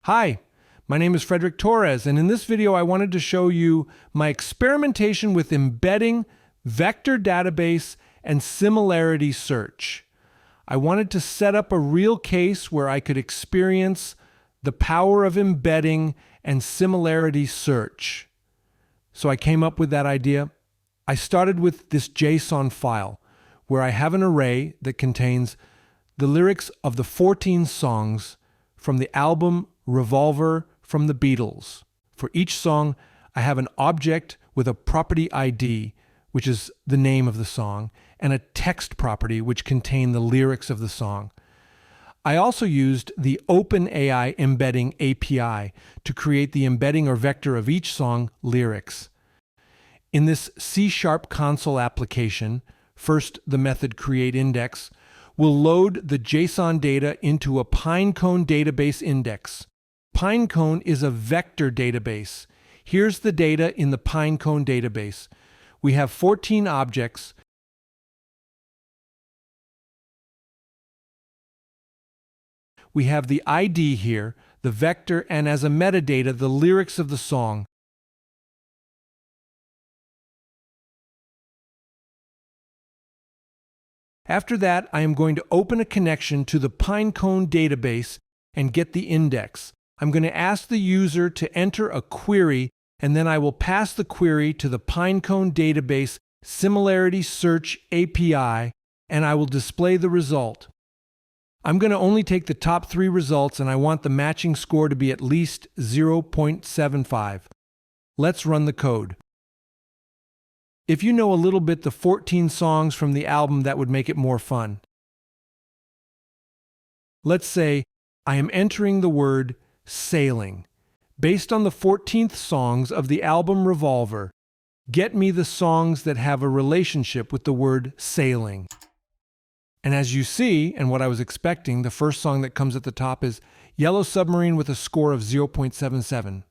Hi, my name is Frederick Torres, and in this video I wanted to show you my experimentation with embedding, vector database, and similarity search. I wanted to set up a real case where I could experience the power of embedding and similarity search. So I came up with that idea. I started with this JSON file where I have an array that contains the lyrics of the 14 songs from the album Revolver from the Beatles. For each song, I have an object with a property ID, which is the name of the song, and a text property which contain the lyrics of the song. I also used the OpenAI Embedding API to create the embedding or vector of each song lyrics. In this C# console application, first the method createIndex will load the JSON data into a Pinecone database index. Pinecone is a vector database. Here's the data in the Pinecone database. We have 14 objects. We have the ID here, the vector, and as a metadata, the lyrics of the song. After that, I am going to open a connection to the Pinecone database and get the index. I'm going to ask the user to enter a query, and then I will pass the query to the Pinecone database similarity search API, and I will display the result. I'm going to only take the top 3 results, and I want the matching score to be at least 0.75. Let's run the code. If you know a little bit the 14 songs from the album, that would make it more fun. Let's say I am entering the word sailing. Based on the 14th songs of the album Revolver, get me the songs that have a relationship with the word sailing. And as you see, and what I was expecting, the first song that comes at the top is Yellow Submarine with a score of 0.77.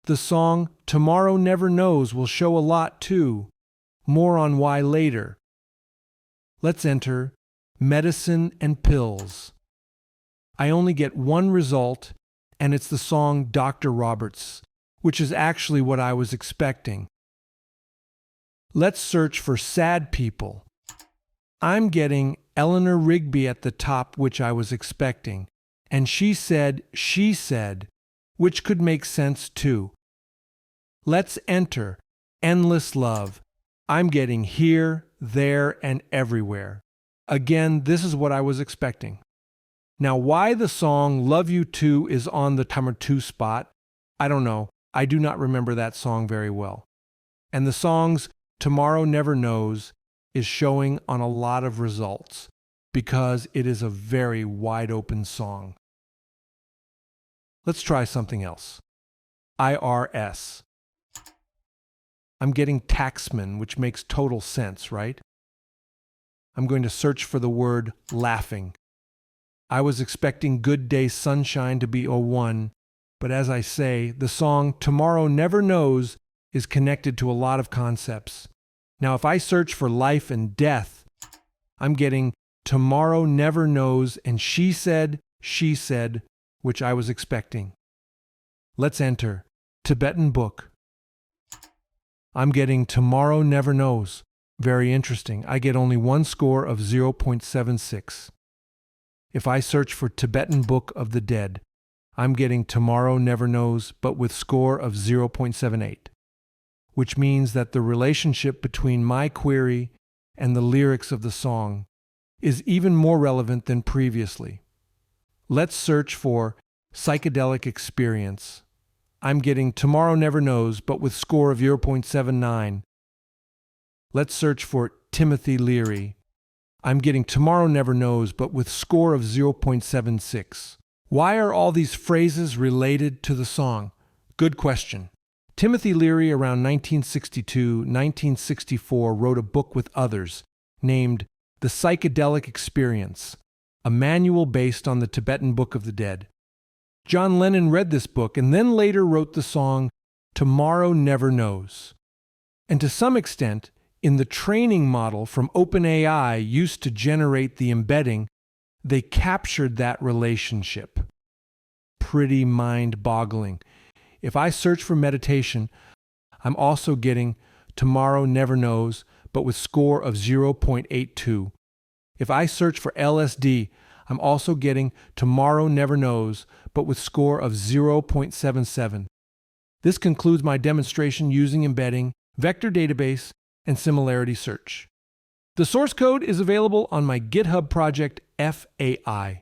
The song Tomorrow Never Knows will show a lot too. More on why later. Let's enter Medicine and Pills. I only get one result, and it's the song Dr. Roberts, which is actually what I was expecting. Let's search for Sad People. I'm getting Eleanor Rigby at the top, which I was expecting, and She Said, which could make sense too. Let's enter Endless Love. I'm getting Here, There, and Everywhere. Again, this is what I was expecting. Now, why the song Love You Too is on the timer 2 spot, I don't know. I do not remember that song very well. And the songs Tomorrow Never Knows is showing on a lot of results because it is a very wide open song. Let's try something else. IRS. I'm getting Taxman, which makes total sense, right? I'm going to search for the word laughing. I was expecting Good Day Sunshine to be 01, but as I say, the song Tomorrow Never Knows is connected to a lot of concepts. Now, if I search for life and death, I'm getting Tomorrow Never Knows and She Said, which I was expecting. Let's enter Tibetan Book. I'm getting Tomorrow Never Knows. Very interesting. I get only one score of 0.76. If I search for Tibetan Book of the Dead, I'm getting Tomorrow Never Knows, but with score of 0.78, which means that the relationship between my query and the lyrics of the song is even more relevant than previously. Let's search for Psychedelic Experience. I'm getting Tomorrow Never Knows, but with score of 0.79. Let's search for Timothy Leary. I'm getting Tomorrow Never Knows, but with score of 0.76. Why are all these phrases related to the song? Good question. Timothy Leary, around 1962-1964, wrote a book with others named The Psychedelic Experience, a manual based on the Tibetan Book of the Dead. John Lennon read this book and then later wrote the song Tomorrow Never Knows. And to some extent, in the training model from OpenAI used to generate the embedding, they captured that relationship. pretty mind-boggling. If I search for meditation, I'm also getting tomorrow never knows, but with score of 0.82. If I search for LSD, I'm also getting tomorrow never knows, but with score of 0.77. This concludes my demonstration using embedding, vector database, and similarity search. The source code is available on my GitHub project FAI.